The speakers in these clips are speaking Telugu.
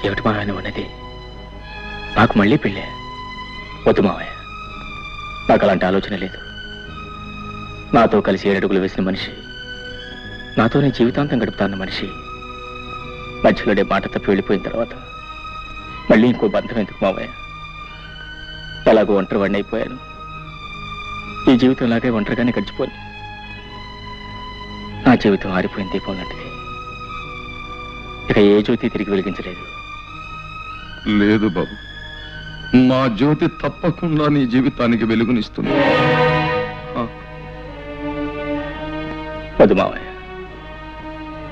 ఏమిటి మావయ్య ఉన్నది? నాకు మళ్ళీ పెళ్ళే? వద్దు మావయ్య, నాకు అలాంటి ఆలోచన లేదు. నాతో కలిసి 7 అడుగులు వేసిన మనిషి, నాతోనే జీవితాంతం గడుపుతాన్న మనిషి మధ్యలోనే మాట తప్పి వెళ్ళిపోయిన తర్వాత మళ్ళీ ఇంకో బంధం ఎందుకు మావయ్య? ఎలాగో ఒంటరి వాడిని అయిపోయాను. ఈ జీవితం లాగే ఒంటరిగానే గడిచిపోయి నా జీవితం ఆరిపోయిన దీపం లాంటిది. ఇక ఏ జ్యోతి తిరిగి వెలిగించలేదు. లేదు బాబు, మా జ్యోతి తప్పకుండా నీ జీవితానికి వెలుగునిస్తుంది. వద్దు మావయ్య,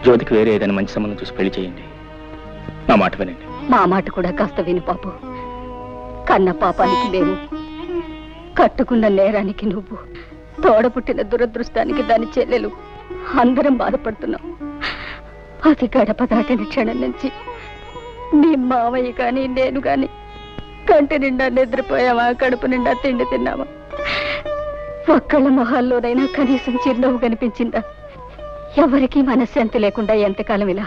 జ్యోతికి వేరే ఏదైనా మంచి సంబంధం చూసి పెళ్లి చేయండి. నా మాట వినండి. మా మాట కూడా కాస్త విను బాబు. కన్న పాపానికి మేము, కట్టుకున్న నేరానికి నువ్వు, తోడపుట్టిన దురదృష్టానికి దాని చెల్లెలు అందరం బాధపడుతున్నాం. అది గడప దాటిన క్షణం నుంచి నీ మావయ్య కానీ నేను కానీ కంటి నిండా నిద్రపోయావా, కడుపు నిండా తిండి తిన్నావా? ఒక్కళ్ళ మొహాల్లోనైనా కనీసం చిరునవ్వు కనిపించిందా? ఎవరికీ మనశ్శాంతి లేకుండా ఎంతకాలం ఇలా?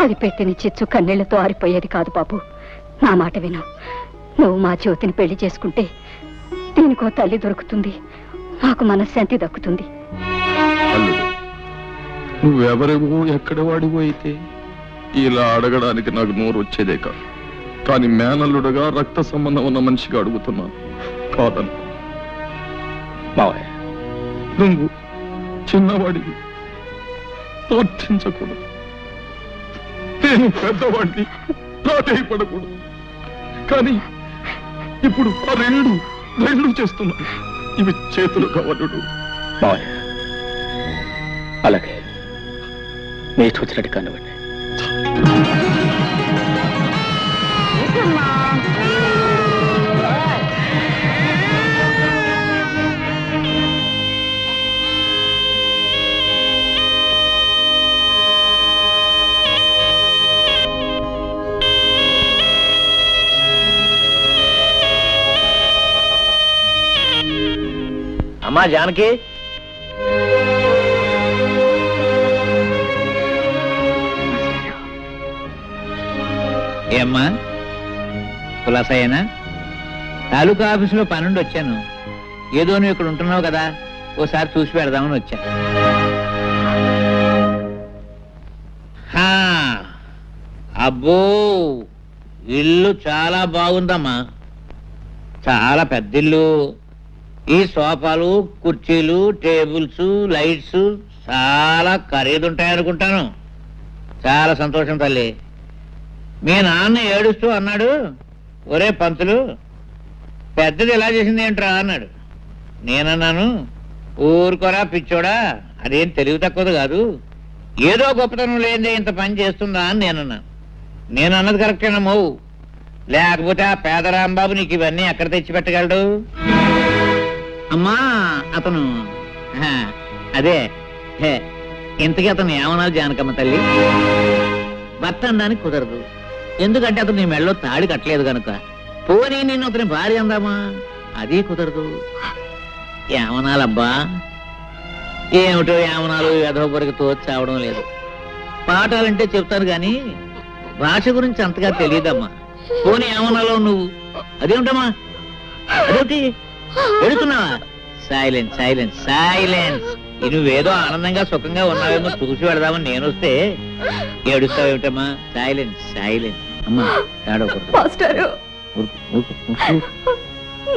అది పెట్టిన చిచ్చు కన్నీళ్లతో ఆరిపోయేది కాదు బాబు. నా మాట విను. నువ్వు మా జ్యోతిని పెళ్లి చేసుకుంటే దీనికో తల్లి దొరుకుతుంది, మాకు మనశ్శాంతి దక్కుతుంది. నువ్వెవరివో ఎక్కడ వాడివో అయితే ఇలా అడగడానికి నాకు నోరు వచ్చేదే కాదు. కానీ మేనల్లుడుగా రక్త సంబంధం ఉన్న మనిషిగా అడుగుతున్నాను. కాదన్న మావయ్య, నువ్వు చిన్నవాడివి, ప్రార్థించకూడదు. నేను పెద్దవాడిని, ప్రాధేయపడకూడదు. కానీ ఇప్పుడు ఆ రెండు చేస్తున్నాను. ఇవి చేతులు కావలుడు. మావయ్య, అలాగే మీ ఇష్టం వచ్చినట్టు కానివ్వండి. అమ్మా జానకి, ఏమ్మా కులాసయ్యనా? తాలూకా ఆఫీసులో పనుండి వచ్చాను. ఏదో నువ్వు ఇక్కడ ఉంటున్నావు కదా, ఓసారి చూసి పెడదామని వచ్చా. అబ్బో, ఇల్లు చాలా బాగుందమ్మా. చాలా పెద్ద ఇల్లు. ఈ సోఫాలు, కుర్చీలు, టేబుల్స్, లైట్స్ చాలా ఖరీదుంటాయనుకుంటాను. చాలా సంతోషం తల్లి. మీ నాన్న ఏడుస్తూ అన్నాడు, ఒరే పంతులు, పెద్దది ఎలా చేసింది ఏంట్రా అన్నాడు. నేనన్నాను, ఊరుకోరా పిచ్చోడా, అదేం తెలివి తక్కువది కాదు, ఏదో గొప్పతనం లేదే ఇంత పని చేస్తుందా అని నేనన్నాను. నేను అన్నది కరెక్టేనమ్మో, లేకపోతే ఆ పేదరాంబాబు నీకు ఇవన్నీ ఎక్కడ తెచ్చిపెట్టగలడు? అమ్మా అతను అదే ఇంతకీ అతను ఏమన్నా జానకమ్మ తల్లి? భర్త అనడానికి కుదరదు, ఎందుకంటే అతను నీ మెళ్ళలో తాళి కట్టలేదు కనుక. పోనీ నేను అతని భార్య అందామా, అది కుదరదు. ఏమనాలబ్బా? ఏమిటో ఏమనాలు ఎదవపరికి తోచావడం లేదు. పాఠాలంటే చెప్తాను గాని భాష గురించి అంతగా తెలియదమ్మా. పోనీ ఏమనాలో నువ్వు? అదేమిటమ్మా, అదేమిటి ఎడుతున్నావా? Silence silence silence. నువ్వేదో ఆనందంగా సుఖంగా ఉన్నావేమో చూసి పెడదామని నేను వస్తే ఏడుస్తావేమిటమ్మా? Silence silence. అమ్మా ఏడవకూడదు. మాస్టారు,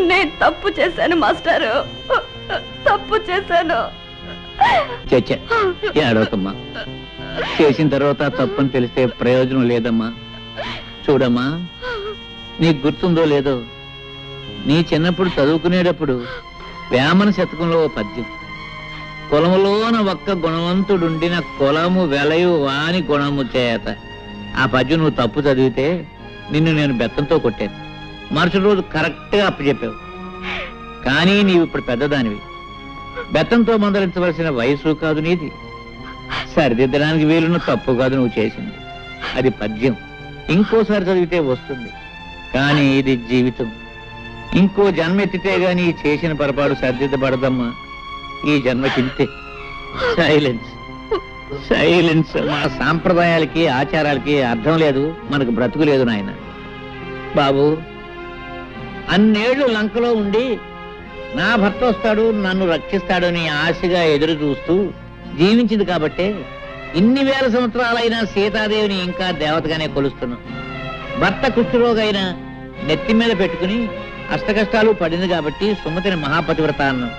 నేను తప్పు చేశాను మాస్టారు, తప్పు చేశాను. చచ్చ ఏడవకమ్మా. చేసిన తర్వాత తప్పని తెలిస్తే ప్రయోజనం లేదమ్మా. చూడమ్మా, నీకు గుర్తుందో లేదో, నీ చిన్నప్పుడు చదువుకునేటప్పుడు వేమన శతకంలో ఓ పద్యం, కులములోన ఒక్క గుణవంతుడుండిన కులము వెలయు వాని గుణము చేత. ఆ పద్యం నువ్వు తప్పు చదివితే నిన్ను నేను బెత్తంతో కొట్టాను. మరుసటి రోజు కరెక్ట్గా అప్పచెప్పావు. కానీ నీవు ఇప్పుడు పెద్దదానివి, బెత్తంతో మందలించవలసిన వయసు కాదు నీది. సరిదిద్దడానికి వీలున్న తప్పు కాదు నువ్వు చేసింది. అది పద్యం, ఇంకోసారి చదివితే వస్తుంది. కానీ ఇది జీవితం. ఇంకో జన్మ ఎత్తితే గాని చేసిన పొరపాటు సరిదిద్దబడదమ్మా. ఈ జన్మకింతే. సైలెన్స్. సైలెన్స్. మన సాంప్రదాయాలకి ఆచారాలకి అర్థం లేదు, మనకు బ్రతుకు లేదు నాయన. బాబు, అన్నేళ్లు లంకలో ఉండి నా భర్త వస్తాడు నన్ను రక్షిస్తాడని ఆశగా ఎదురు చూస్తూ జీవించింది కాబట్టే ఇన్ని వేల సంవత్సరాలైనా సీతాదేవిని ఇంకా దేవతగానే కొలుస్తున్నాం. భర్త కుష్ఠరోగైనా నెత్తి మీద పెట్టుకుని అష్టకష్టాలు పడింది కాబట్టి సుమతిని మహాపతివ్రత అన్నాం.